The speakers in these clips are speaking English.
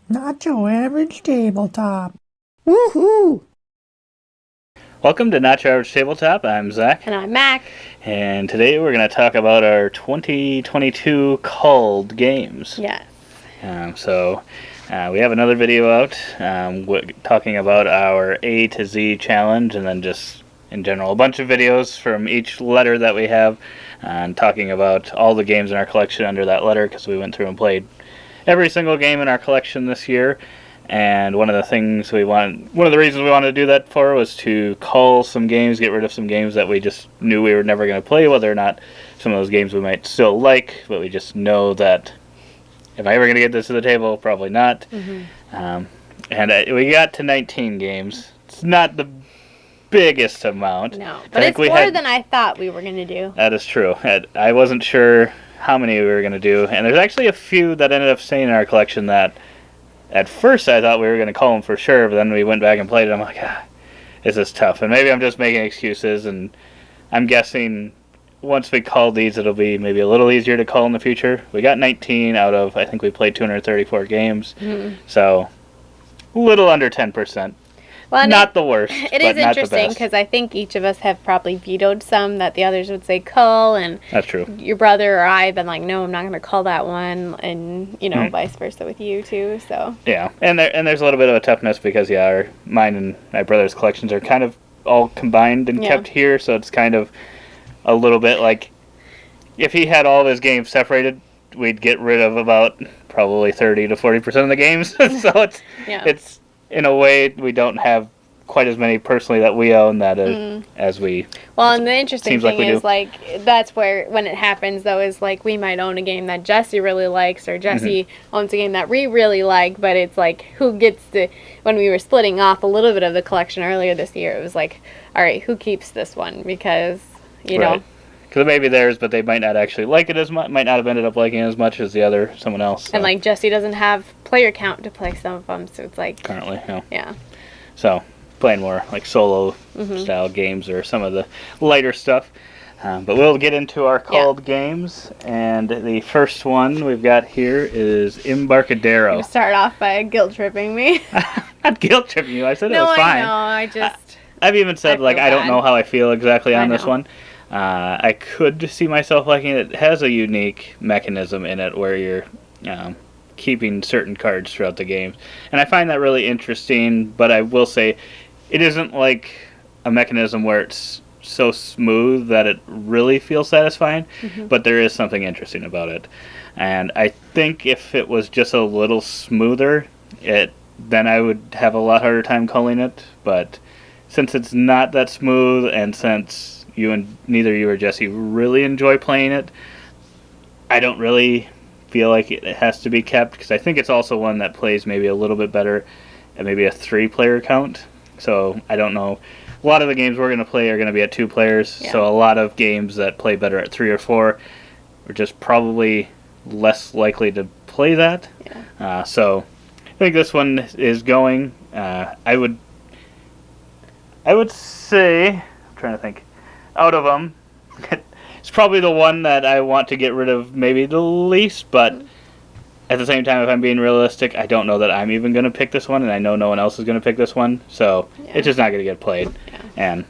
Not your average tabletop. Woohoo! Welcome to Not Your Average Tabletop. I'm Zach. And I'm Mac. And today we're going to talk about our 2022 culled games. Yes. We have another video out talking about our A to Z challenge, and then just in general a bunch of videos from each letter that we have, and talking about all the games in our collection under that letter, because we went through and played every single game in our collection this year. And one of the reasons we wanted to do that for was to cull some games, get rid of some games that we just knew we were never going to play, whether or not some of those games we might still like, but we just know that, am I ever going to get this to the table? Probably not. Mm-hmm. We got to 19 games. It's not the biggest amount. No, but it's more than I thought we were going to do. That is true. I wasn't sure how many we were going to do, and there's actually a few that ended up staying in our collection that at first I thought we were going to call them for sure, but then we went back and played it. I'm like, this is tough. And maybe I'm just making excuses, and I'm guessing once we call these, it'll be maybe a little easier to call in the future. We got 19 out of, I think we played 234 games, so a little under 10%. Well, not the worst. It is interesting because I think each of us have probably vetoed some that the others would say cull, and that's true. Your brother or I have been like, no, I'm not going to cull that one, and vice versa with you too. So yeah, and there's a little bit of a toughness because mine and my brother's collections are kind of all combined and kept here, so it's kind of a little bit like if he had all of his games separated, we'd get rid of about probably 30 to 40% of the games. So it's in a way, we don't have quite as many personally that we own as we. Well, and the interesting thing is, that's where, when it happens, though, is, we might own a game that Jesse really likes, or Jesse owns a game that we really like, but it's, who gets to, when we were splitting off a little bit of the collection earlier this year, it was all right, who keeps this one? Because, you know. Because it may be theirs, but they might not actually like it as much, might not have ended up liking it as much as someone else. So. And, Jesse doesn't have player count to play some of them, so it's currently, no. Yeah. So, playing more, solo style games or some of the lighter stuff. But we'll get into our culled games, and the first one we've got here is Embarcadero. You start off by guilt-tripping me. Not guilt-tripping you, I said it was fine. No, I know, I've even said, I don't know how I feel exactly on this one. I could see myself liking it. It has a unique mechanism in it where you're keeping certain cards throughout the game. And I find that really interesting, but I will say it isn't like a mechanism where it's so smooth that it really feels satisfying, but there is something interesting about it. And I think if it was just a little smoother, then I would have a lot harder time culling it. But since it's not that smooth, and since neither you or Jesse really enjoy playing it, I don't really feel like it has to be kept, because I think it's also one that plays maybe a little bit better at maybe a 3-player count. So I don't know. A lot of the games we're going to play are going to be at 2 players, so a lot of games that play better at 3 or 4 are just probably less likely to play that. Yeah. So I think this one is going. I would say, I'm trying to think, out of them, it's probably the one that I want to get rid of maybe the least, but at the same time, if I'm being realistic, I don't know that I'm even going to pick this one, and I know no one else is going to pick this one, so it's just not going to get played. Yeah. And,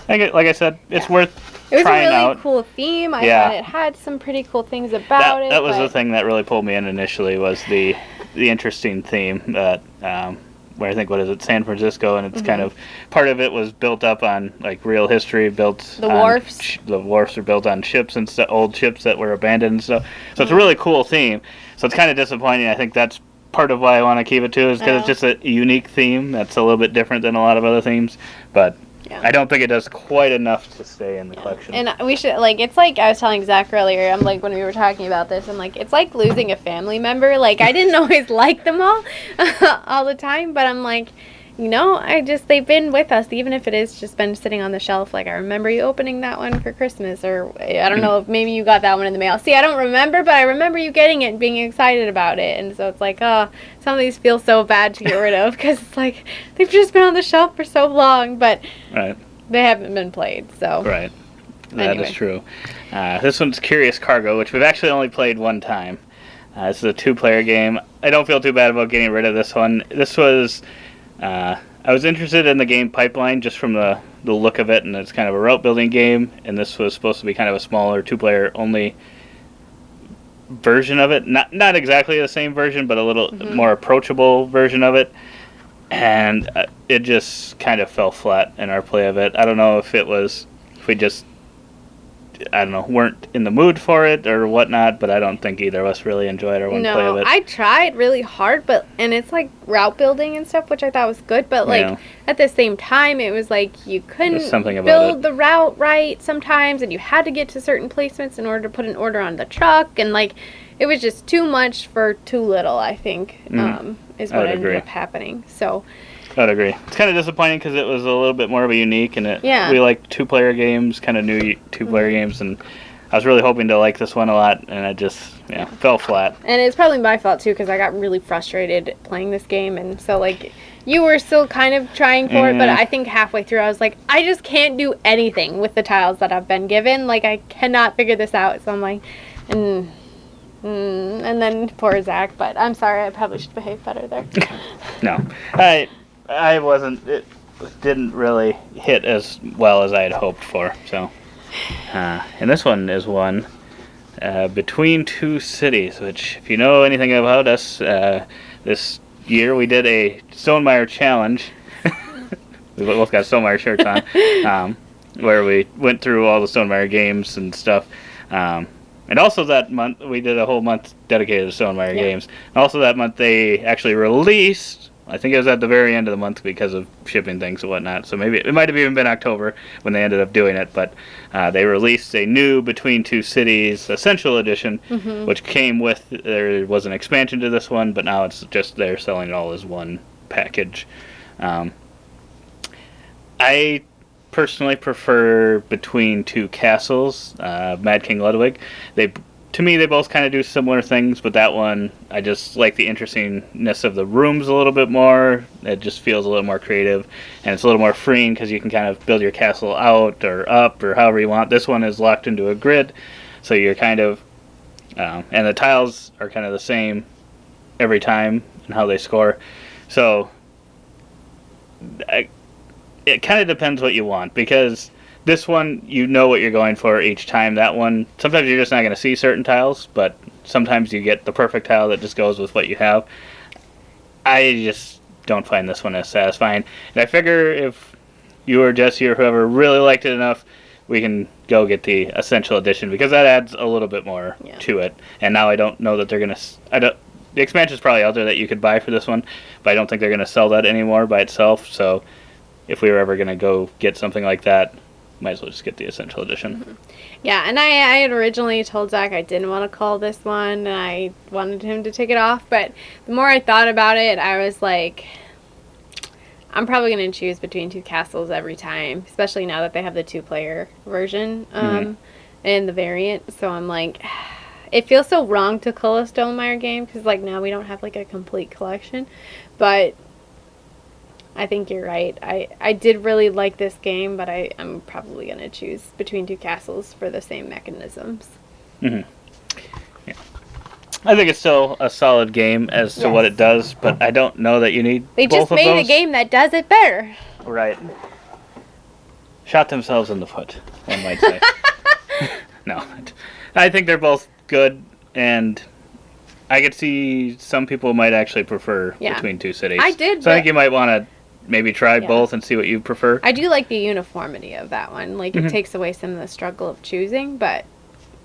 like I said, it's worth trying out. It was a really cool theme. I thought it had some pretty cool things about it. That was the thing that really pulled me in initially, was the interesting theme that... where I think, San Francisco, and it's kind of, part of it was built up on, real history, wharfs. The wharfs are built on ships and old ships that were abandoned and stuff. So it's a really cool theme. So it's kind of disappointing. I think that's part of why I want to keep it, too, is because it's just a unique theme that's a little bit different than a lot of other themes. But I don't think it does quite enough to stay in the collection. And we should, it's like I was telling Zach earlier, I'm when we were talking about this, I'm it's like losing a family member. I didn't always like them all the time, but I'm they've been with us, even if it is just been sitting on the shelf. I remember you opening that one for Christmas, or I don't know if maybe you got that one in the mail. See, I don't remember, but I remember you getting it and being excited about it. And so it's some of these feel so bad to get rid of, because it's they've just been on the shelf for so long, but they haven't been played. So that is true. This one's Curious Cargo, which we've actually only played one time. This is a 2-player game. I don't feel too bad about getting rid of this one. This was... I was interested in the game Pipeline just from the look of it, and it's kind of a route building game, and this was supposed to be kind of a smaller 2-player only version of it. Not exactly the same version, but a little more approachable version of it. And it just kind of fell flat in our play of it. I don't know if we just, weren't in the mood for it or whatnot, but I don't think either of us really enjoyed our play of it. I tried really hard, and it's like route building and stuff, which I thought was good, but like at the same time, it was like you couldn't build the route right sometimes, and you had to get to certain placements in order to put an order on the truck, and like it was just too much for too little, I think, is what ended up happening. So I'd agree. It's kind of disappointing because it was a little bit more of a unique, and we like 2-player games, kind of new 2-player games, and I was really hoping to like this one a lot, and it just fell flat. And it's probably my fault too, because I got really frustrated playing this game, and so like you were still kind of trying for it, but I think halfway through I was like, I just can't do anything with the tiles that I've been given. Like I cannot figure this out. So I'm like, and then poor Zach. But I'm sorry, I probably should behave better there. No, I wasn't. It didn't really hit as well as I had hoped for. So, and this one is one between 2 cities. Which, if you know anything about us, this year we did a Stonemaier challenge. We both got Stonemaier shirts on, where we went through all the Stonemaier games and stuff. And also that month we did a whole month dedicated to Stonemaier games. And also that month they actually released. I think it was at the very end of the month because of shipping things and whatnot. So maybe it might have even been October when they ended up doing it. But they released a new Between Two Cities Essential Edition, which came with, there was an expansion to this one, but now it's just they're selling it all as one package. I personally prefer Between Two Castles, Mad King Ludwig. To me, they both kind of do similar things, but that one, I just like the interestingness of the rooms a little bit more. It just feels a little more creative, and it's a little more freeing because you can kind of build your castle out or up or however you want. This one is locked into a grid, so you're kind of, and the tiles are kind of the same every time and how they score. So it kind of depends what you want, because this one, you know what you're going for each time. That one, sometimes you're just not going to see certain tiles, but sometimes you get the perfect tile that just goes with what you have. I just don't find this one as satisfying. And I figure if you or Jesse or whoever really liked it enough, we can go get the Essential Edition, because that adds a little bit more to it. And now I don't know that they're going to... The expansion's probably out there that you could buy for this one, but I don't think they're going to sell that anymore by itself. So if we were ever going to go get something like that, might as well just get the Essential Edition. Yeah, and I had originally told Zach I didn't want to call this one, and I wanted him to take it off, but the more I thought about it, I was like, I'm probably going to choose Between Two Castles every time, especially now that they have the 2-player version and the variant, so I'm like, it feels so wrong to call a Stonemaier game, because like now we don't have like a complete collection, but I think you're right. I did really like this game, but I'm probably going to choose Between Two Castles for the same mechanisms. Yeah. I think it's still a solid game as to what it does, but I don't know that you need both of those. They just made a game that does it better. Right. Shot themselves in the foot, one might say. No. I think they're both good, and I could see some people might actually prefer Between Two Cities. I did. So I think you might want to maybe try both and see what you prefer. I do like the uniformity of that one. Like, it takes away some of the struggle of choosing, but,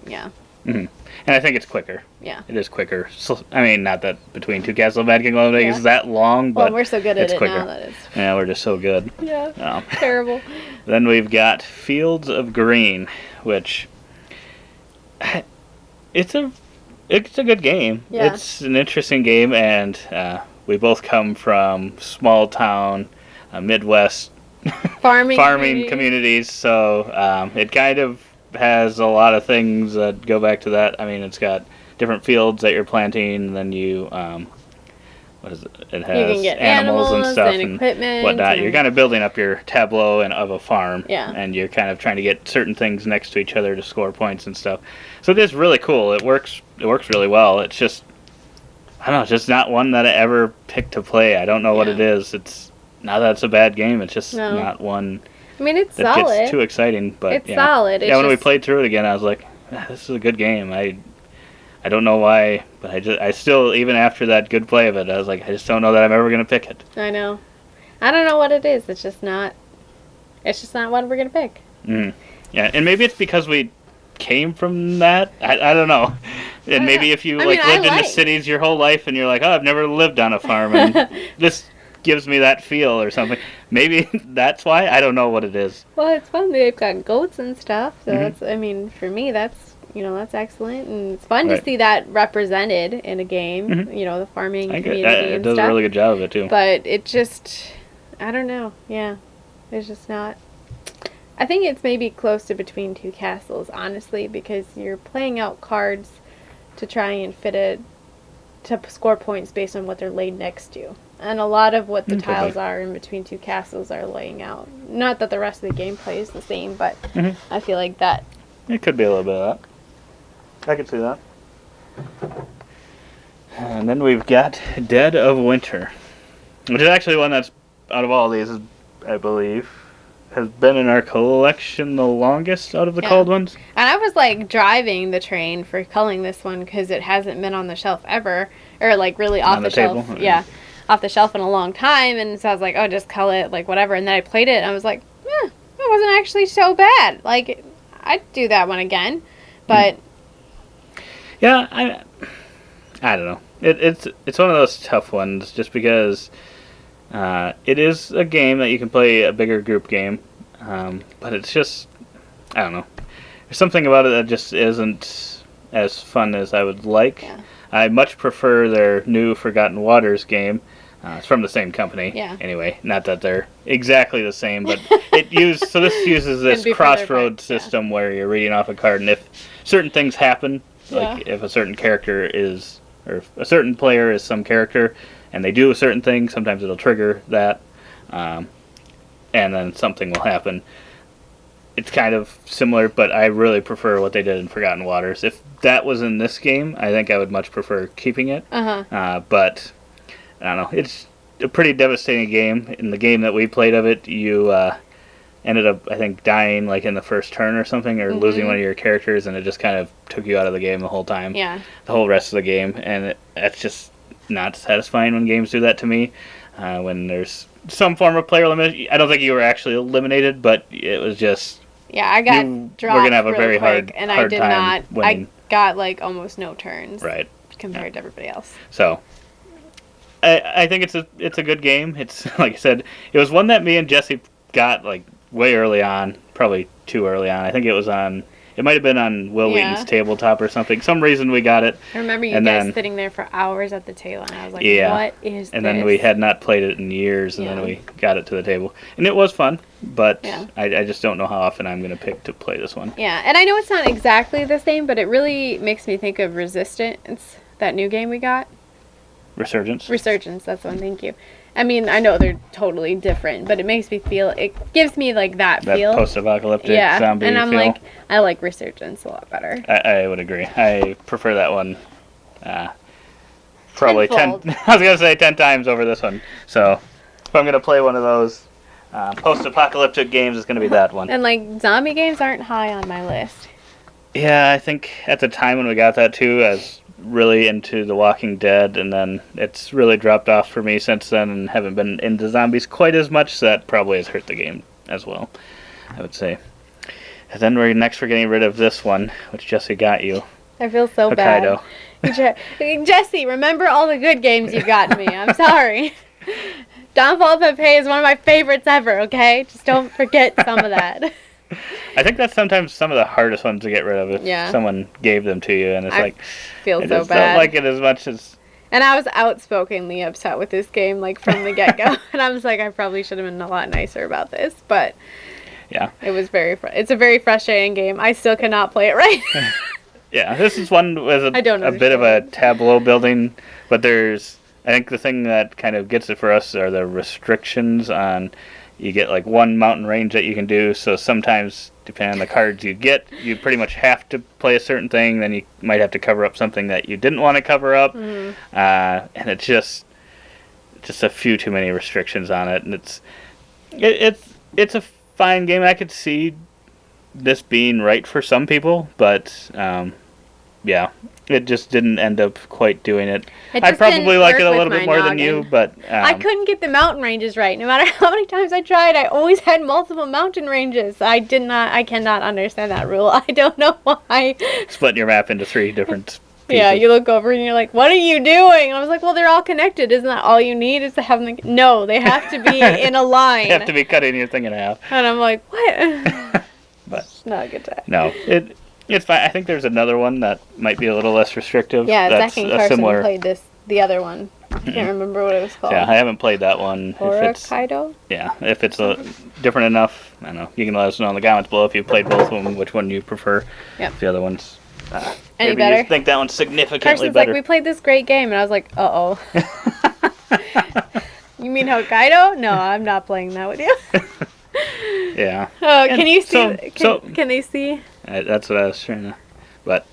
And I think it's quicker. Yeah. It is quicker. So, I mean, not that Between Two Castles Mad King Ludwig is that long, but we're so good at it quicker. now that it's... Yeah, we're just so good. Yeah, terrible. Then we've got Fields of Green, which... It's a good game. Yeah. It's an interesting game, and we both come from small town, Midwest farming communities, so it kind of has a lot of things that go back to that. I mean, it's got different fields that you're planting, and then you what is it? It has you can get animals and stuff and equipment whatnot. You're kind of building up your tableau of a farm, yeah, and you're kind of trying to get certain things next to each other to score points and stuff. So it is really cool. It works really well. It's just I don't know, it's just not one that I ever picked to play. I don't know what it is. It's not that it's a bad game. It's just not one. I mean, it's that solid. gets too exciting, but it's solid. It's when we played through it again, I was like, this is a good game. I don't know why, but I still, even after that good play of it, I was like, I just don't know that I'm ever gonna pick it. I know. I don't know what it is. It's just not. It's just not what we're gonna pick. Yeah, and maybe it's because we came from that. I don't know. And maybe if you lived in the cities your whole life and you're like, oh, I've never lived on a farm, and this gives me that feel or something. Maybe that's why. I don't know what it is. Well, it's fun. They've got goats and stuff. So that's. I mean, for me, that's that's excellent, and it's fun to see that represented in a game. You know, the farming community and it does a really good job of it too. But it just, I don't know. Yeah, it's just not. I think it's maybe close to between two castles, honestly, because you're playing out cards to try and fit it to score points based on what they're laid next to. And a lot of what the tiles are in between two castles are laying out. Not that the rest of the gameplay is the same, but I feel like that. It could be a little bit of that. I could see that. And then we've got Dead of Winter, which is actually one that's, out of all these, I believe, has been in our collection the longest out of the cold ones. And I was like driving the train for culling this one because it hasn't been on the shelf ever, or like really off the shelf. Table? Yeah, off the shelf in a long time. And so I was like, oh, just cull it, like whatever. And then I played it and I was like, it wasn't actually so bad. Like, I'd do that one again. But yeah, I don't know. It's one of those tough ones just because it is a game that you can play a bigger group game, but it's just, I don't know. There's something about it that just isn't as fun as I would like. Yeah. I much prefer their new Forgotten Waters game. It's from the same company. Yeah. Anyway, not that they're exactly the same, but this uses this crossroad system where you're reading off a card, and if certain things happen, like if a certain character is, or if a certain player is some character, and they do a certain thing, sometimes it'll trigger that, and then something will happen. It's kind of similar, but I really prefer what they did in Forgotten Waters. If that was in this game, I think I would much prefer keeping it. But, I don't know, it's a pretty devastating game. In the game that we played of it, you ended up, I think, dying like in the first turn or something, or losing one of your characters, and it just kind of took you out of the game the whole time. Yeah. The whole rest of the game, and that's just not satisfying when games do that to me. When there's some form of player limit, I don't think you were actually eliminated, but it was just. Yeah, I got dropped. We're gonna have a very quick, hard, and hard I did time not. winning. I got like almost no turns. Right. Compared to everybody else. So, I think it's a good game. It's like I said, it was one that me and Jesse got like way early on, probably too early on. I think it was on. It might have been on Will Wheaton's tabletop or something. Some reason we got it. I remember you guys sitting there for hours at the table, and I was like, what is this? And then we had not played it in years, and then we got it to the table. And it was fun, but I just don't know how often I'm going to pick to play this one. Yeah, and I know it's not exactly the same, but it really makes me think of Resistance, that new game we got. Resurgence, that's the one, thank you. I mean, I know they're totally different, but it makes me feel, it gives me like that feel. That post-apocalyptic zombie and I'm feel. like, I like Resurgence a lot better. I would agree. I prefer that one probably Tenfold. 10, I was going to say 10 times over this one. So if I'm going to play one of those post-apocalyptic games, it's going to be that one. And like, zombie games aren't high on my list. Yeah, I think at the time when we got that too, I was really into The Walking Dead, and then it's really dropped off for me since then, and haven't been into zombies quite as much, so that probably has hurt the game as well, I would say. And then we're getting rid of this one, which Jesse got you. I feel so Hokkaido. bad. Jesse, remember all the good games you've gotten me. I'm sorry. Downfall of Pepe is one of my favorites ever, okay? Just don't forget some of that. I think that's sometimes some of the hardest ones to get rid of if someone gave them to you, and it's I feel so just bad. Don't like it as much as. And I was outspokenly upset with this game, like from the get-go, and I was like, I probably should have been a lot nicer about this, but it was it's a very frustrating game. I still cannot play it right. Yeah, this is one with a bit of a tableau building, but I think the thing that kind of gets it for us are the restrictions on. you get like one mountain range that you can do. So sometimes, depending on the cards you get, you pretty much have to play a certain thing. Then you might have to cover up something that you didn't want to cover up, and it's just a few too many restrictions on it. And it's a fine game. I could see this being right for some people, but yeah, it just didn't end up quite doing it. I probably like it a little bit more than you, but I couldn't get the mountain ranges right. No matter how many times I tried, I always had multiple mountain ranges. I cannot understand that rule. I don't know why. Splitting your map into 3 different pieces. Yeah, you look over and you're like, what are you doing? And I was like, well, they're all connected. Isn't that all you need is to have them? No, they have to be in a line. They have to be cutting your thing in half. And I'm like, what? But it's not a good time. No, it's fine. I think there's another one that might be a little less restrictive. Yeah, that's Zach and Carson played the other one. I can't remember what it was called. Yeah, I haven't played that one. Hokkaido? Yeah, if it's different enough, I don't know. You can let us know in the comments below if you played both of them, which one you prefer. Yep. If the other one's any maybe better? You think that one's significantly Carson's better. like, we played this great game, and I was like, uh-oh. You mean Hokkaido? No, I'm not playing that with you. Yeah. Oh, can you see? Can they see? That's what I was trying to. But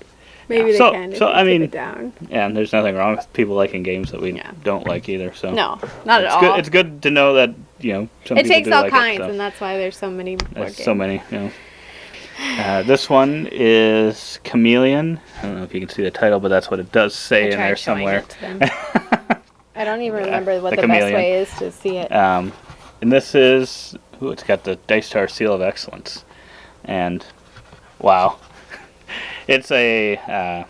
maybe they can. So I mean, it down. Yeah, and there's nothing wrong with people liking games that we don't like either. So no, not at all. It's good to know that some it people takes do all like kinds, it, and that's why there's so many. There's so many. This one is Chameleon. I don't know if you can see the title, but that's what it does say in there somewhere. I don't even remember what the best way is to see it. And this is it's got the Dice Star Seal of Excellence, and wow, it's a I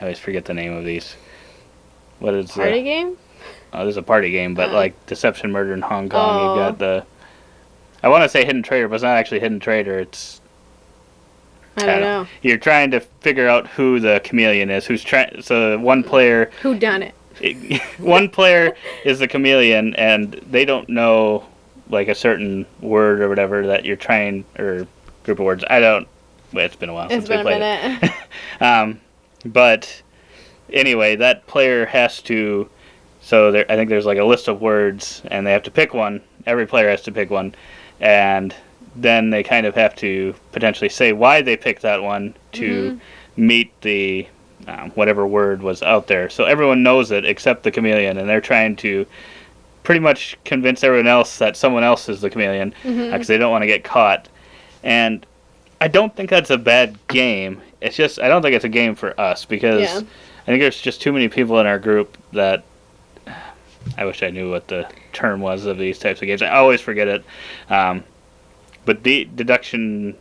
always forget the name of these. What is party game? Oh, this is a party game, but like Deception, Murder in Hong Kong. You've got I want to say Hidden Traitor, but it's not actually Hidden Traitor. It's I don't know. You're trying to figure out who the chameleon is. So one player. Who done it? One player is the chameleon, and they don't know like a certain word or whatever that you're trying, or group of words. It's been a while since we played it. But anyway, that player has to. So I think there's like a list of words, and they have to pick one. Every player has to pick one, and then they kind of have to potentially say why they picked that one to meet the whatever word was out there. So everyone knows it except the chameleon, and they're trying to pretty much convince everyone else that someone else is the chameleon because they don't want to get caught. And I don't think that's a bad game. It's just I don't think it's a game for us because I think there's just too many people in our group that I wish I knew what the term was of these types of games. I always forget it. But the deduction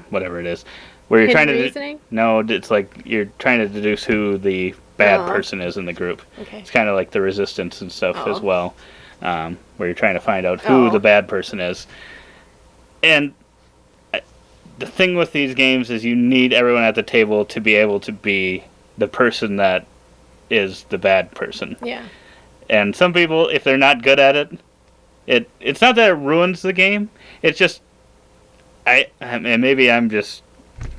whatever it is, where you're trying to reasoning? No, it's like you're trying to deduce who the bad person is in the group. Okay. It's kind of like the resistance and stuff as well, where you're trying to find out who the bad person is. And the thing with these games is you need everyone at the table to be able to be the person that is the bad person. Yeah. And some people, if they're not good at it, it's not that it ruins the game. It's just and maybe I'm just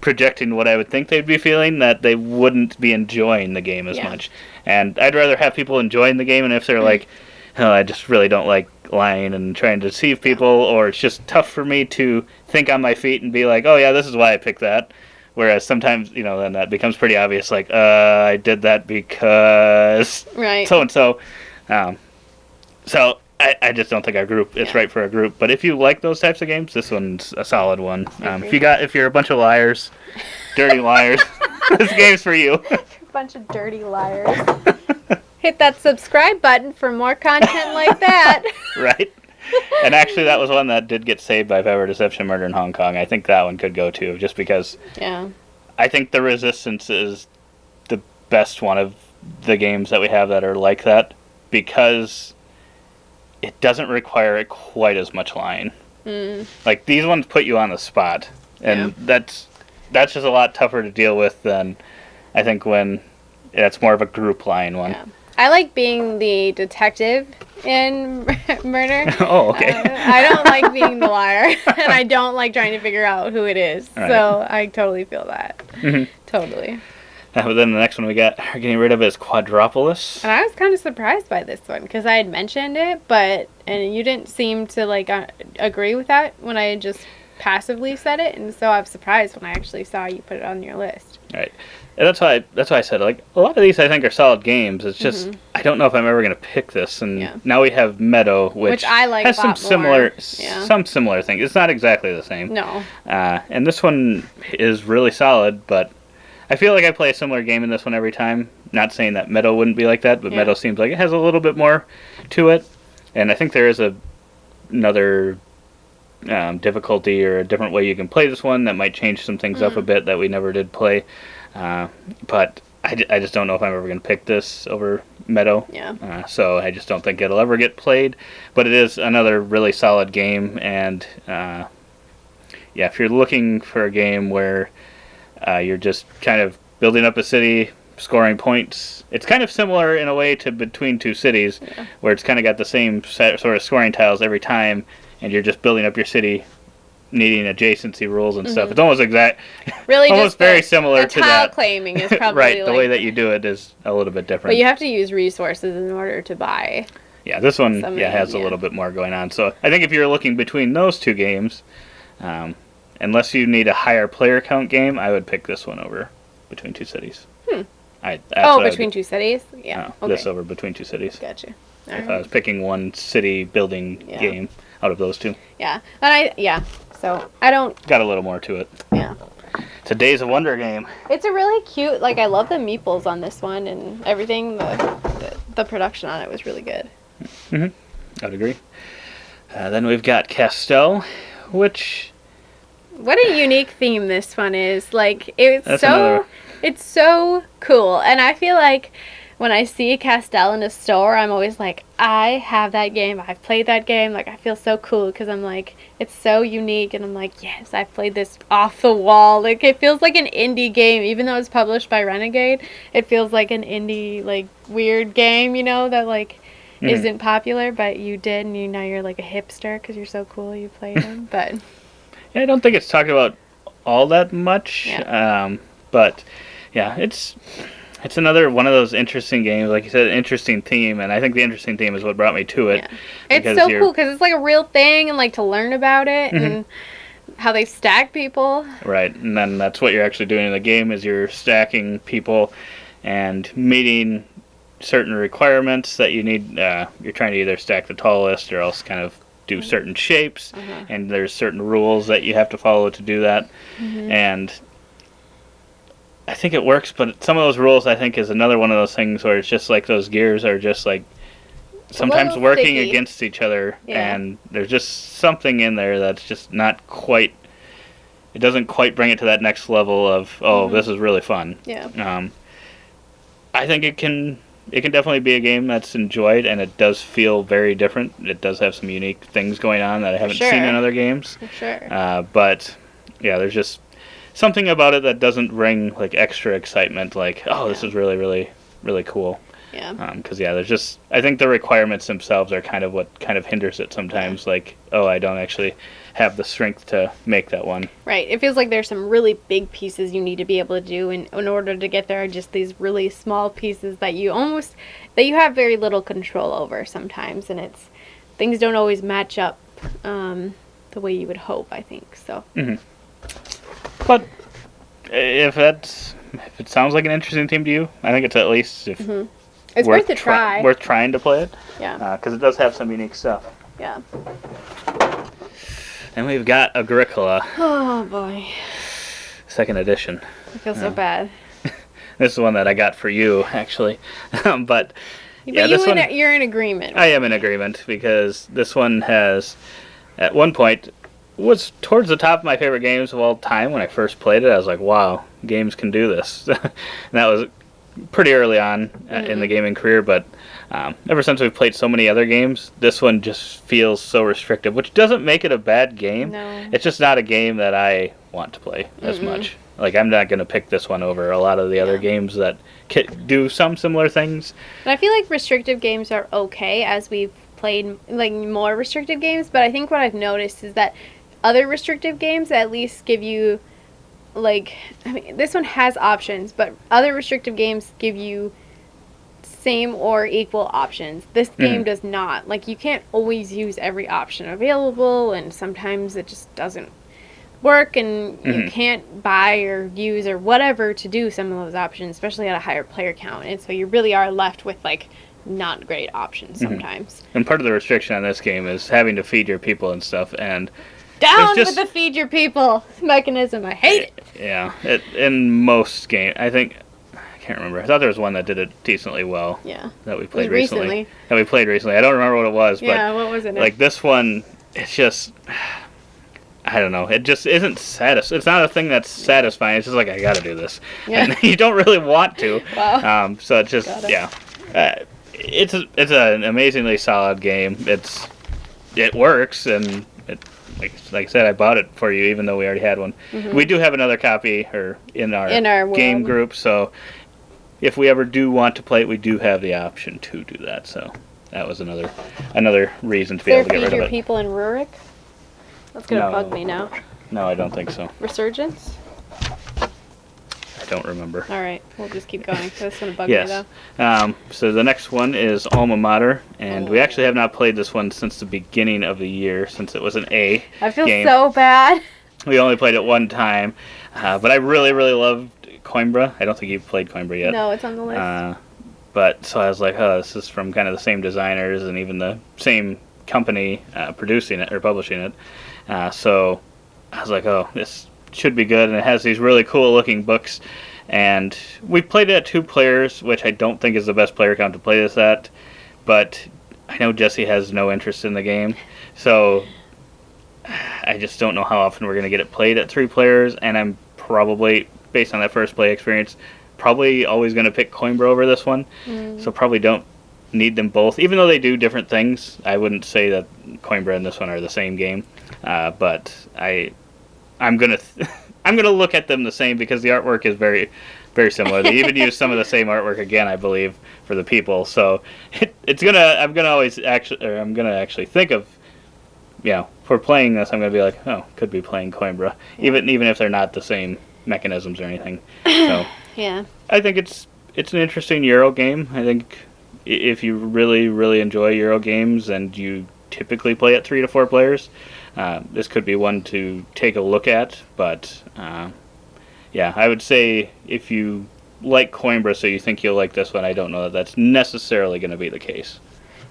projecting what I would think they'd be feeling, that they wouldn't be enjoying the game as much. And I'd rather have people enjoying the game, and if they're like, oh, I just really don't like lying and trying to deceive people, or it's just tough for me to think on my feet and be like, oh yeah, this is why I picked that. Whereas sometimes, then that becomes pretty obvious, like, I did that because so-and-so. So I just don't think our group it's right for our group. But if you like those types of games, this one's a solid one. If you're a bunch of liars, dirty liars, this game's for you. A bunch of dirty liars. Hit that subscribe button for more content like that. Right. And actually, that was one that did get saved by Pepper Deception, Murder in Hong Kong. I think that one could go too, just because. Yeah. I think the Resistance is the best one of the games that we have that are like that, because it doesn't require quite as much lying. Like, these ones put you on the spot, and that's just a lot tougher to deal with than I think when it's more of a group lying one. Yeah. I like being the detective in murder. Oh, okay. I don't like being the liar, and I don't like trying to figure out who it is. Right. So I totally feel that. Totally. But then the next one we got are getting rid of is Quadropolis. And I was kind of surprised by this one because I had mentioned it, and you didn't seem to like agree with that when I just passively said it, and so I was surprised when I actually saw you put it on your list. Right. And that's why I said, like, a lot of these I think are solid games. It's just I don't know if I'm ever going to pick this. And now we have Meadow, which I like has a lot some similar things. It's not exactly the same. No. And this one is really solid, but I feel like I play a similar game in this one every time. Not saying that Meadow wouldn't be like that, but Meadow seems like it has a little bit more to it. And I think there is another difficulty or a different way you can play this one that might change some things up a bit that we never did play. But I just don't know if I'm ever going to pick this over Meadow. Yeah. So I just don't think it'll ever get played. But it is another really solid game. And if you're looking for a game where you're just kind of building up a city, scoring points, it's kind of similar in a way to Between Two Cities, where it's kind of got the same sort of scoring tiles every time, and you're just building up your city, needing adjacency rules and stuff. It's almost really almost very similar to tile that. claiming is probably right. The way that you do it is a little bit different. But you have to use resources in order to buy. Yeah, this one has a little bit more going on. So I think if you're looking between those two games, unless you need a higher player count game, I would pick this one over Between Two Cities. Between Two Cities? Yeah. This over Between Two Cities. Gotcha. If I was picking one city building game out of those two. Yeah. And so I don't... Got a little more to it. Yeah. It's a Days of Wonder game. It's a really cute... Like, I love the meeples on this one and everything. The production on it was really good. I would agree. Then we've got Castell, which... What a unique theme this one is. Like, it's so cool. And I feel like when I see Castell in a store, I'm always like, I have that game. I've played that game. Like, I feel so cool because I'm like, it's so unique. And I'm like, yes, I've played this off the wall. Like, it feels like an indie game. Even though it's published by Renegade, it feels like an indie, like, weird game, that, like, isn't popular. But you did, and now you're, like, a hipster because you're so cool you played them. But... Yeah, I don't think it's talked about all that much. But, yeah, it's another one of those interesting games. Like you said, an interesting theme, and I think the interesting theme is what brought me to it. Yeah. It's so cool because it's like a real thing, and like to learn about it and how they stack people. Right, and then that's what you're actually doing in the game is you're stacking people and meeting certain requirements that you need. You're trying to either stack the tallest or else kind of do certain shapes, and there's certain rules that you have to follow to do that. And I think it works, but some of those rules I think is another one of those things where it's just like those gears are just like sometimes working against each other, and there's just something in there that's just not quite, it doesn't quite bring it to that next level of, this is really fun. I think it can definitely be a game that's enjoyed, and it does feel very different. It does have some unique things going on that I haven't seen in other games. For sure. But, yeah, there's just something about it that doesn't bring, like, extra excitement, like, this is really, really, really cool. Yeah. Because, there's just, I think the requirements themselves are kind of what kind of hinders it sometimes, like, I don't actually have the strength to make that one. Right. It feels like there's some really big pieces you need to be able to do in order to get there are just these really small pieces that you have very little control over sometimes, and things don't always match up the way you would hope, I think. So. But if it sounds like an interesting theme to you, I think it's at least it's worth a try. Worth trying to play it. Yeah. Because it does have some unique stuff. Yeah. And we've got Agricola. Oh boy. Second edition. I feel so bad. This is one that I got for you, actually. But you're in agreement. I am in agreement because this one has, at one point, was towards the top of my favorite games of all time. When I first played it, I was like, wow, games can do this. And that was pretty early on in the gaming career, but ever since we've played so many other games, this one just feels so restrictive, which doesn't make it a bad game. No. It's just not a game that I want to play as much. Like, I'm not going to pick this one over a lot of the other games that do some similar things. And I feel like restrictive games are okay as we've played like more restrictive games, but I think what I've noticed is that other restrictive games at least give you like, I mean, this one has options, but other restrictive games give you same or equal options. This game does not. Like, you can't always use every option available, and sometimes it just doesn't work, and you can't buy or use or whatever to do some of those options, especially at a higher player count. And so you really are left with, like, not great options sometimes. And part of the restriction on this game is having to feed your people and stuff, and down with the feed your people mechanism. I hate it. Yeah, in most games, I can't remember. I thought there was one that did it decently well. Yeah. That we played recently. I don't remember what it was, but yeah, what was it? Like this one, it's just, I don't know. It just isn't It's not a thing that's satisfying. It's just like, I got to do this, and you don't really want to. Wow. So it's just it's an amazingly solid game. It works, and like I said, I bought it for you, even though we already had one. We do have another copy in our game group, so if we ever do want to play it, we do have the option to do that. So that was another reason to be able to get rid of it. Feed your people in Rurik? That's gonna bug me now. No, I don't think so. Resurgence? I don't remember. All right, we'll just keep going. That's gonna bug me though. So the next one is Alma Mater, and we actually have not played this one since the beginning of the year, since it was an A game. I feel so bad. We only played it one time, but I really, really loved Coimbra. I don't think you've played Coimbra yet. No, it's on the list. But so I was like, oh, this is from kind of the same designers and even the same company producing it or publishing it. So I was like, oh, this should be good, and it has these really cool looking books. And we played it at 2 players, which I don't think is the best player count to play this at, but I know Jesse has no interest in the game, so I just don't know how often we're going to get it played at 3 players, and I'm probably, based on that first play experience, probably always going to pick Coimbra over this one, so probably don't need them both. Even though they do different things, I wouldn't say that Coimbra and this one are the same game, but I'm gonna look at them the same because the artwork is very, very similar. They even use some of the same artwork again, I believe, for the people. So I'm gonna actually think of, for playing this, I'm gonna be like, oh, could be playing Coimbra, even if they're not the same mechanisms or anything. So yeah, I think it's an interesting Euro game. I think if you really, really enjoy Euro games and you typically play at 3 to 4 players. This could be one to take a look at, but I would say if you like Coimbra, so you think you'll like this one, I don't know that that's necessarily going to be the case.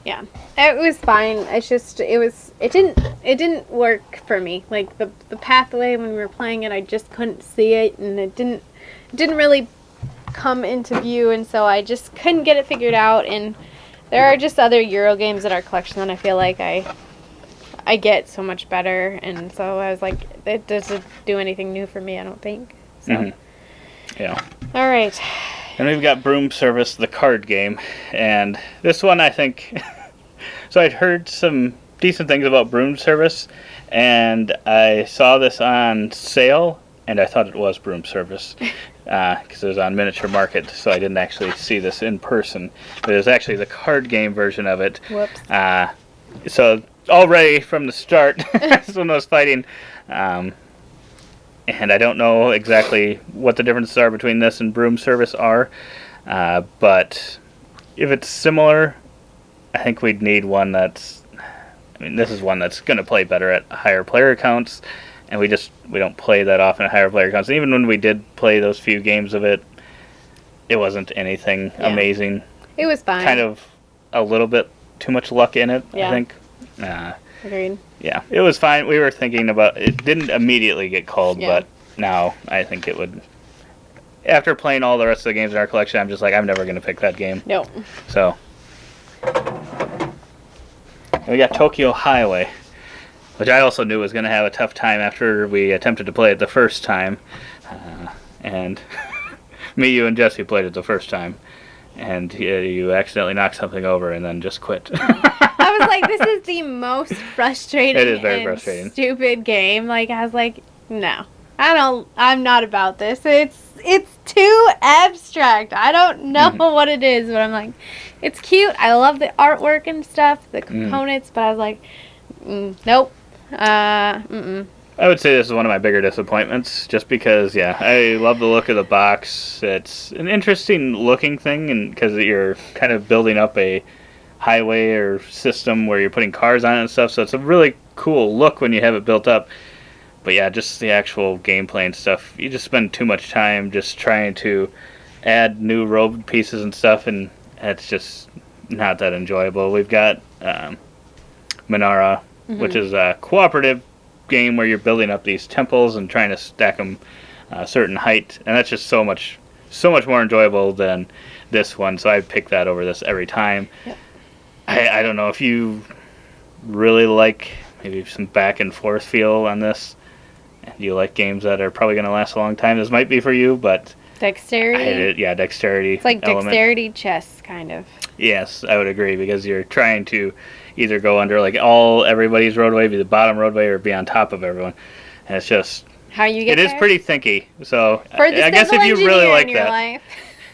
Yeah, it was fine. It's just it didn't work for me. Like the pathway when we were playing it, I just couldn't see it, and it didn't really come into view, and so I just couldn't get it figured out. And there are just other Euro games in our collection that I feel like I get so much better, and so I was like, it doesn't do anything new for me, I don't think. So. Yeah. All right. And we've got Broom Service, the card game, and this one I think, so I'd heard some decent things about Broom Service, and I saw this on sale, and I thought it was Broom Service, because it was on Miniature Market, so I didn't actually see this in person, but it was actually the card game version of it. Whoops. So already from the start, someone was fighting, and I don't know exactly what the differences are between this and Broom Service are, but if it's similar, I think we'd need one this is one that's going to play better at higher player counts, and we don't play that often at higher player counts. And even when we did play those few games of it, it wasn't anything amazing. It was fine. Kind of a little bit too much luck in it, I think. Agreed. Yeah, it was fine. We were thinking about it. Didn't immediately get called, but now I think it would. After playing all the rest of the games in our collection, I'm just like, I'm never going to pick that game. No. So we got Tokyo Highway, which I also knew was going to have a tough time after we attempted to play it the first time, and me, you, and Jesse played it the first time, and you accidentally knocked something over and then just quit. I was like, this is the most frustrating It is very frustrating. Stupid game. Like, I was like, no, I'm not about this. It's too abstract. I don't know what it is, but I'm like, it's cute. I love the artwork and stuff, the components, but I was like, nope. I would say this is one of my bigger disappointments, just because, yeah, I love the look of the box. It's an interesting looking thing, and because you're kind of building up a highway or system where you're putting cars on it and stuff, so it's a really cool look when you have it built up. But yeah, just the actual gameplay and stuff, you just spend too much time just trying to add new road pieces and stuff, and it's just not that enjoyable. We've got Minara, which is a cooperative game where you're building up these temples and trying to stack them a certain height, and that's just so much more enjoyable than this one, so I pick that over this every time. Yep. I don't know if you really like maybe some back and forth feel on this. You like games that are probably going to last a long time. This might be for you, but Dexterity? Yeah, dexterity. It's like element. dexterity chess, kind of. Yes, I would agree, because you're trying to either go under like everybody's roadway, be the bottom roadway, or be on top of everyone. And it's just... How you get It there? is pretty thinky, so For the I guess if you civil really engineer like in your that... life.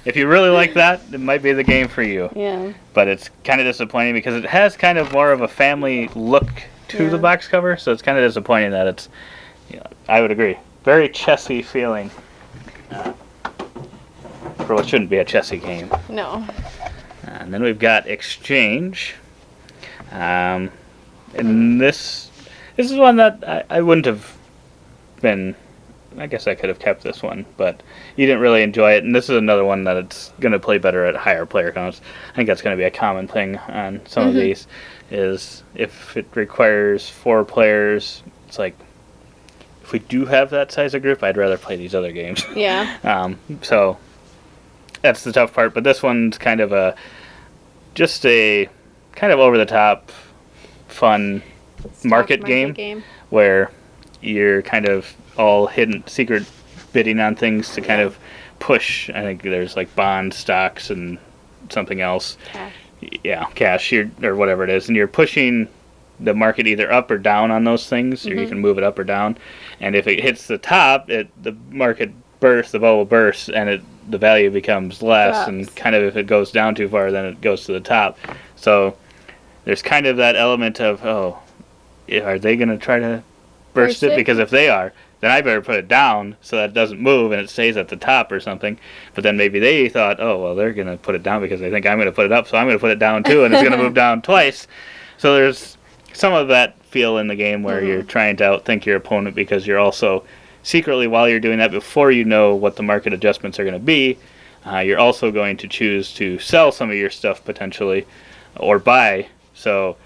If you really like that, it might be the game for you. Yeah. But it's kind of disappointing because it has kind of more of a family look to the box cover, so it's kind of disappointing that it's, I would agree, very chessy feeling for what shouldn't be a chessy game. No. And then we've got Exchange. And this is one that I wouldn't have been... I guess I could have kept this one, but you didn't really enjoy it. And this is another one that it's going to play better at higher player counts. I think that's going to be a common thing on some of these, is if it requires 4 players, it's like, if we do have that size of group, I'd rather play these other games. Yeah. So that's the tough part. But this one's kind of just a kind of over-the-top, fun market game where you're kind of all hidden secret bidding on things to kind of push. I think there's like bond stocks and something else. Cash. Yeah, cash or whatever it is, and you're pushing the market either up or down on those things, or you can move it up or down. And if it hits the top, the market bursts, the bubble bursts, and the value becomes less. Drops. And kind of if it goes down too far, then it goes to the top. So there's kind of that element of, are they going to try to burst it? Because if they are, then I better put it down so that it doesn't move and it stays at the top or something. But then maybe they thought, they're going to put it down because they think I'm going to put it up, so I'm going to put it down too, and it's going to move down twice. So there's some of that feel in the game where you're trying to outthink your opponent, because you're also secretly, while you're doing that, before you know what the market adjustments are going to be, you're also going to choose to sell some of your stuff potentially, or buy. So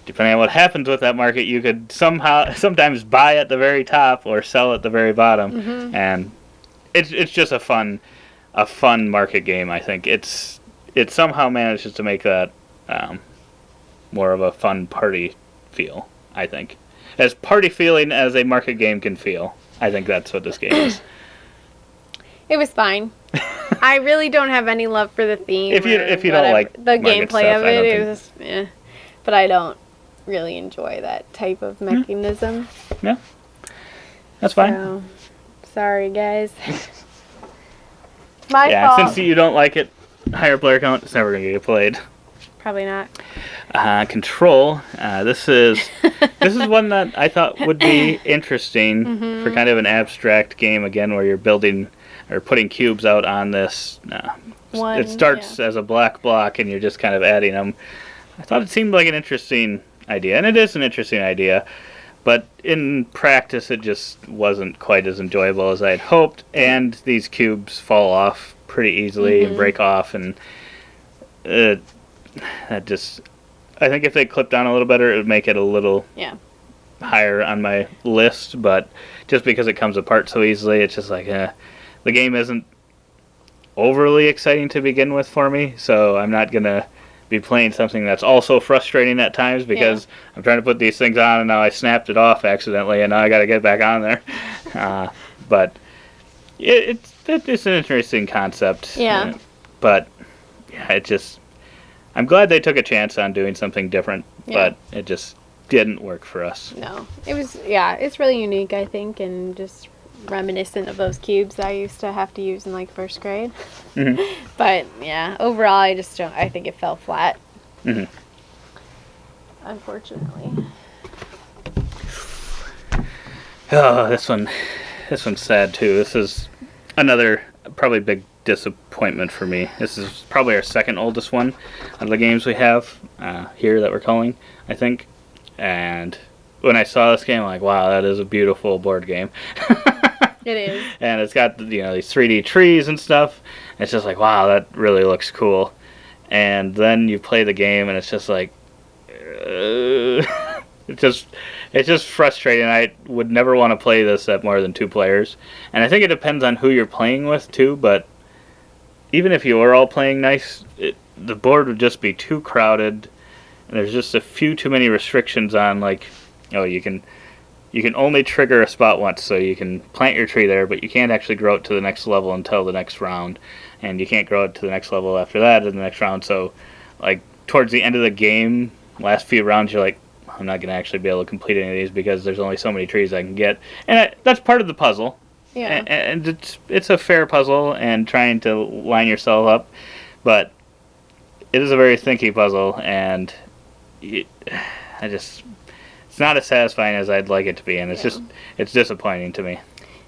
depending on what happens with that market, you could sometimes buy at the very top or sell at the very bottom, and it's just a fun market game. I think it somehow manages to make that more of a fun party feel. I think as party feeling as a market game can feel. I think that's what this game is. It was fine. I really don't have any love for the theme. If you don't like the gameplay stuff, of it was but I don't really enjoy that type of mechanism. Yeah, that's fine. So, sorry, guys. My fault. Since you don't like it, higher player count, it's never going to get played. Probably not. Control. This is one that I thought would be interesting for kind of an abstract game, again, where you're building or putting cubes out on this. It starts as a black block, and you're just kind of adding them. I thought it seemed like an interesting idea, and it is an interesting idea, but in practice it just wasn't quite as enjoyable as I had hoped, and these cubes fall off pretty easily and break off, and I think if they clipped down a little better, it would make it a little higher on my list, but just because it comes apart so easily, it's just like, the game isn't overly exciting to begin with for me, so I'm not going to be playing something that's also frustrating at times, because I'm trying to put these things on and now I snapped it off accidentally and now I got to get back on there. But it's an interesting concept. Yeah. But I'm glad they took a chance on doing something different, but it just didn't work for us. No. It was, it's really unique, I think, and just reminiscent of those cubes I used to have to use in like first grade. But overall I think it fell flat. Unfortunately. Oh, this one's sad too. This is another probably big disappointment for me. This is probably our second oldest one of the games we have here that we're calling, I think. And when I saw this game, I'm like, wow, that is a beautiful board game. It is. And it's got these 3D trees and stuff. It's just like, wow, that really looks cool. And then you play the game, and it's just like, it's just frustrating. I would never want to play this at more than 2 players. And I think it depends on who you're playing with too. But even if you were all playing nice, the board would just be too crowded. And there's just a few too many restrictions on, like, you can only trigger a spot once, so you can plant your tree there, but you can't actually grow it to the next level until the next round, and you can't grow it to the next level after that in the next round. So, like, towards the end of the game, last few rounds, you're like, I'm not going to actually be able to complete any of these because there's only so many trees I can get. And that's part of the puzzle. Yeah. And it's a fair puzzle and trying to line yourself up, but it is a very thinky puzzle, and it's not as satisfying as I'd like it to be, and it's disappointing to me.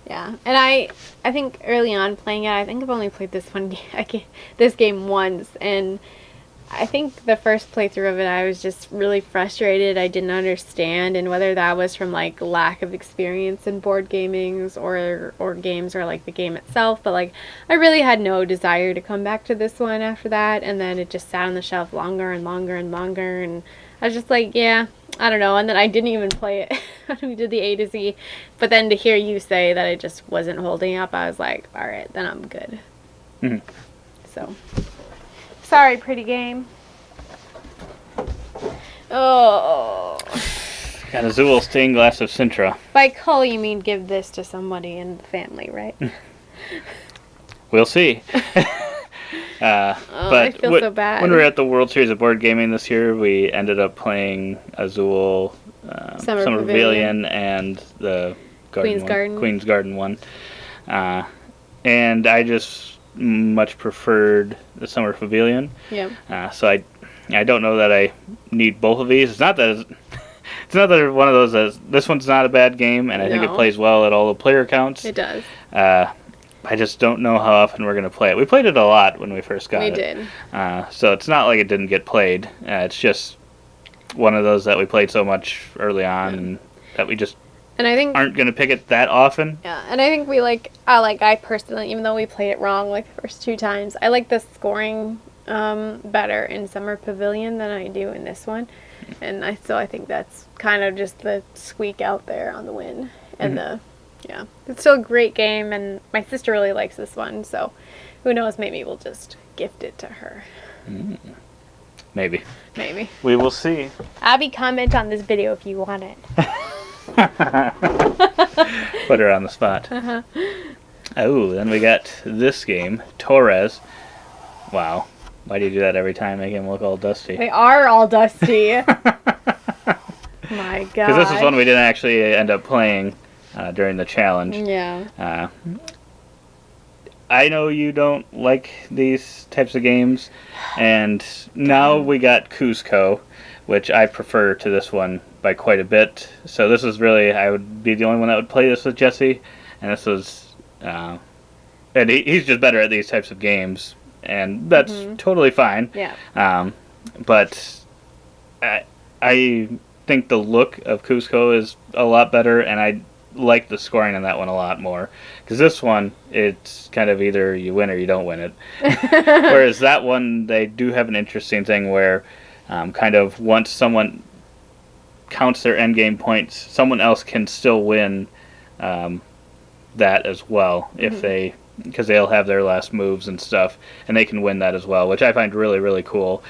Yeah, and I think early on playing it, I think I've only played this game once, and I think the first playthrough of it, I was just really frustrated. I didn't understand, and whether that was from like lack of experience in board gamings or games or like the game itself, but like I really had no desire to come back to this one after that, and then it just sat on the shelf longer and longer and longer, and I was just like, yeah, I don't know, and then I didn't even play it when we did the A to Z, but then to hear you say that it just wasn't holding up, I was like, all right, then I'm good. Mm-hmm. So, sorry, pretty game. Oh. Got a Azul stained glass of Sintra. By call, you mean give this to somebody in the family, right? We'll see. But I feel so bad. When we were at the World Series of Board Gaming this year, we ended up playing Azul, Summer Pavilion, and the Queen's Garden one. And I just much preferred the Summer Pavilion. Yeah. So I don't know that I need both of these. It's not that one of those. This one's not a bad game, and I think it plays well at all the player counts. It does. I just don't know how often we're going to play it. We played it a lot when we first got it. We did. So it's not like it didn't get played. It's just one of those that we played so much early on and that we just aren't going to pick it that often. Yeah, and I think I personally, even though we played it wrong like the first 2 times, I like the scoring better in Summer Pavilion than I do in this one. And I think that's kind of just the squeak out there on the win. And yeah, it's still a great game, and my sister really likes this one, so who knows, maybe we'll just gift it to her. Maybe. We will see. Abby, comment on this video if you want it. Put her on the spot. Oh, then we got this game, Torres. Wow. Why do you do that every time? Make him look all dusty. They are all dusty. My God. Because this is one we didn't actually end up playing during the challenge. Yeah. I know you don't like these types of games, and now we got Cusco, which I prefer to this one by quite a bit. So this is really, I would be the only one that would play this with Jesse, and this was, and he's just better at these types of games, and that's totally fine. Yeah. But I think the look of Cusco is a lot better, and I like the scoring on that one a lot more. Because this one, it's kind of either you win or you don't win it. Whereas that one, they do have an interesting thing where kind of once someone counts their endgame points, someone else can still win that as well if because they'll have their last moves and stuff, and they can win that as well, which I find really, really cool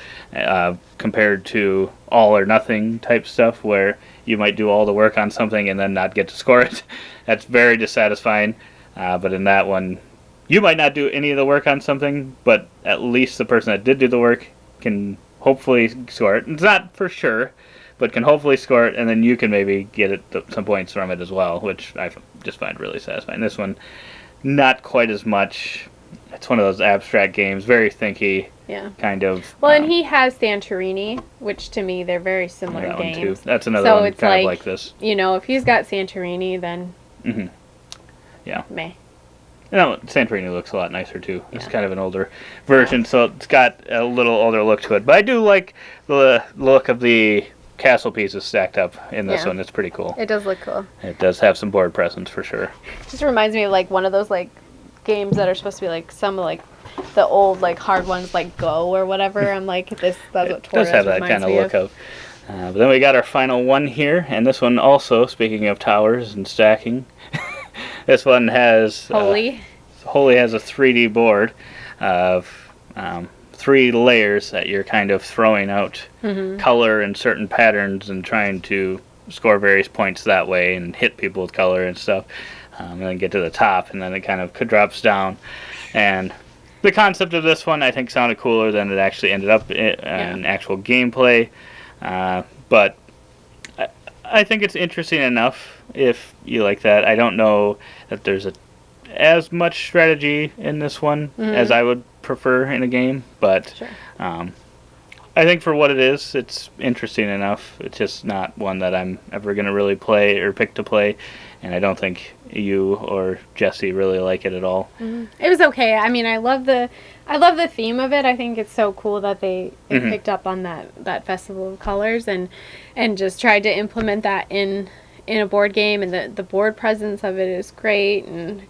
compared to all or nothing type stuff where you might do all the work on something and then not get to score it. That's very dissatisfying. But in that one, you might not do any of the work on something, but at least the person that did do the work can hopefully score it. It's not for sure, but can hopefully score it, and then you can maybe get some points from it as well, which I just find really satisfying. This one, not quite as much. It's one of those abstract games, very thinky. Yeah. Kind of. Well, and he has Santorini, which to me they're very similar games. That's another one kind of like this. You know, if he's got Santorini, then Mm-hmm. Yeah. Meh. No, Santorini looks a lot nicer too. It's kind of an older version, so it's got a little older look to it. But I do like the look of the castle pieces stacked up in this one. It's pretty cool. It does look cool. It does have some board presence for sure. Just reminds me of like one of those like games that are supposed to be like some like the old like hard ones like Go or whatever. I'm like this. That's what Torres does have that kind of look of. But then we got our final one here, and this one also, speaking of towers and stacking, this one has Holi. Holi has a 3D board of 3 layers that you're kind of throwing out color in certain patterns and trying to score various points that way and hit people with color and stuff, and then get to the top, and then it kind of drops down. And the concept of this one I think sounded cooler than it actually ended up in actual gameplay. But I think it's interesting enough if you like that. I don't know that there's as much strategy in this one as I would prefer in a game, but I think for what it is, it's interesting enough. It's just not one that I'm ever going to really play or pick to play, and I don't think you or Jesse really like it at all. It was okay. I mean, I love the theme of it. I think it's so cool that they picked up on that festival of colors and just tried to implement that in a board game, and the board presence of it is great, and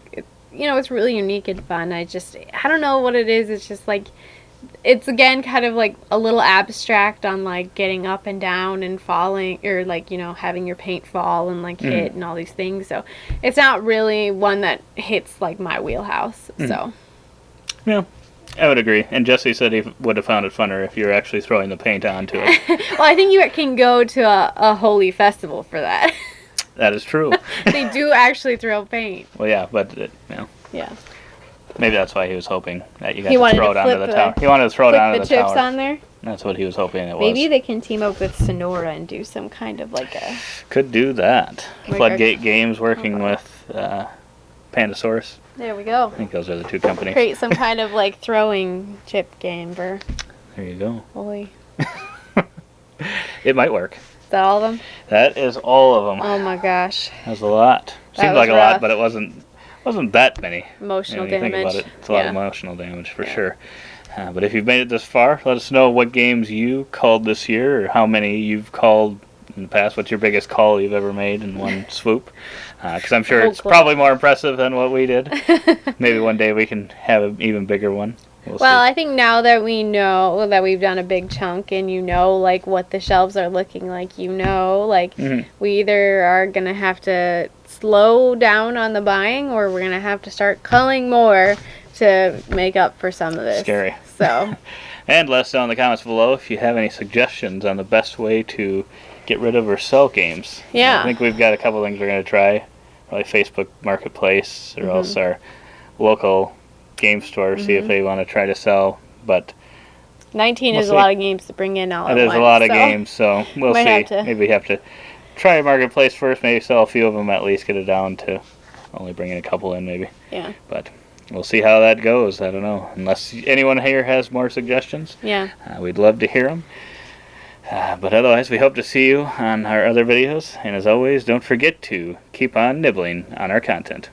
it's really unique and fun. I don't know what it is. It's just like it's again kind of like a little abstract on like getting up and down and falling, or like having your paint fall and like hit and all these things. So it's not really one that hits like my wheelhouse. So yeah, I would agree. And Jesse said he would have found it funner if you were actually throwing the paint onto it. Well, I think you can go to a Holi festival for that. That is true. They do actually throw paint. Well, yeah, but yeah. Maybe that's why he was hoping that you got to throw it onto the tower. He wanted to throw it onto the tower. Chips on there. That's what he was hoping it was. Maybe they can team up with Sonora and do some kind of like a. Could do that. Floodgate Games working with Pandasaurus. There we go. I think those are the 2 companies. Create some kind of like throwing chip game for. There you go. Holy. It might work. Is that all of them? That is all of them. Oh my gosh. That's a lot. Seemed like a lot, but it wasn't that many. Emotional damage. Think about it. It's a lot of emotional damage for sure. But if you've made it this far, let us know what games you called this year, or how many you've called in the past. What's your biggest call you've ever made in one swoop? Because I'm sure it's probably more impressive than what we did. Maybe one day we can have an even bigger one. We'll see. I think now that we know that we've done a big chunk and like what the shelves are looking like, like we either are going to have to slow down on the buying, or we're going to have to start culling more to make up for some of this. Scary. So. And let us know in the comments below if you have any suggestions on the best way to get rid of or sell games. Yeah. I think we've got a couple things we're going to try. Probably Facebook Marketplace, or else our local game store, see if they want to try to sell. But 19 is a lot of games to bring in all at once. It is a lot of games, so we'll see. Maybe we have to try Marketplace first, maybe sell a few of them, at least get it down to only bringing a couple in maybe. Yeah. But we'll see how that goes. I don't know. Unless anyone here has more suggestions. Yeah. We'd love to hear them. But otherwise, we hope to see you on our other videos. And as always, don't forget to keep on nibbling on our content.